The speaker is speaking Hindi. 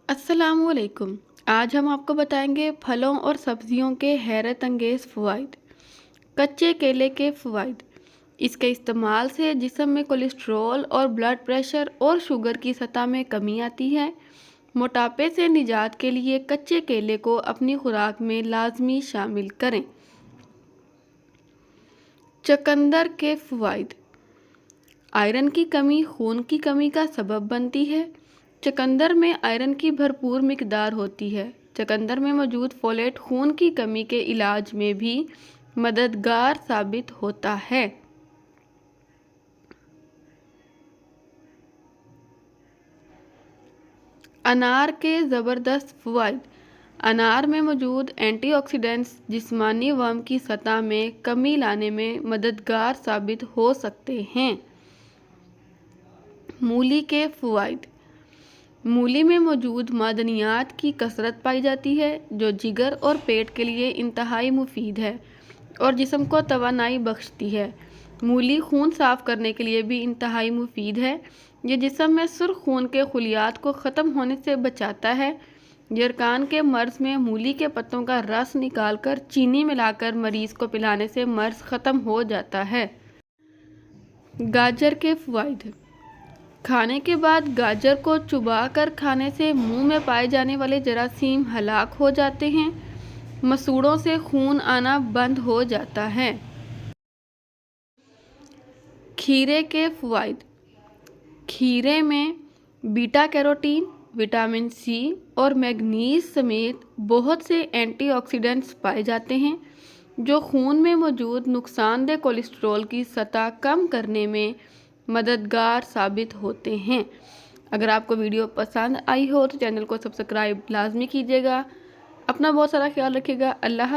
अस्सलाम वालेकुम। आज हम आपको बताएंगे फलों और सब्जियों के हैरत अंगेज़ फ़वाइद। कच्चे केले के फ़वाइद। इसके इस्तेमाल से जिस्म में कोलेस्ट्रॉल और ब्लड प्रेशर और शुगर की सतह में कमी आती है। मोटापे से निजात के लिए कच्चे केले को अपनी खुराक में लाजमी शामिल करें। चकंदर के फ़वाइद। आयरन की कमी खून की कमी का सबब बनती है। चकंदर में आयरन की भरपूर मिकदार होती है। चकंदर में मौजूद फोलेट खून की कमी के इलाज में भी मददगार साबित होता है। अनार के ज़बरदस्त फ़वाइद। अनार में मौजूद एंटीऑक्सीडेंट्स जिस्मानी वर्म की सतह में कमी लाने में मददगार साबित हो सकते हैं। मूली के फ़वाइद। मूली में मौजूद मादनियात की कसरत पाई जाती है जो जिगर और पेट के लिए इंतहाई मुफीद है और जिस्म को तवानाई बख्शती है। मूली खून साफ़ करने के लिए भी इंतहाई मुफीद है। ये जिस्म में सुर्ख खून के खुलियात को ख़त्म होने से बचाता है। यरकान के मर्ज़ में मूली के पत्तों का रस निकालकर चीनी मिलाकर मरीज़ को पिलाने से मर्ज़ ख़त्म हो जाता है। गाजर के फ़वाइद। खाने के बाद गाजर को चुबा कर खाने से मुंह में पाए जाने वाले जरासीम हलाक हो जाते हैं। मसूड़ों से खून आना बंद हो जाता है। खीरे के फ़वाइद। खीरे में बीटा कैरोटीन, विटामिन सी और मैग्नीज समेत बहुत से एंटीऑक्सीडेंट्स पाए जाते हैं जो खून में मौजूद नुकसानदेह कोलेस्ट्रॉल की सतह कम करने में मददगार साबित होते हैं। अगर आपको वीडियो पसंद आई हो तो चैनल को सब्सक्राइब लाजमी कीजिएगा। अपना बहुत सारा ख्याल रखिएगा। अल्लाह।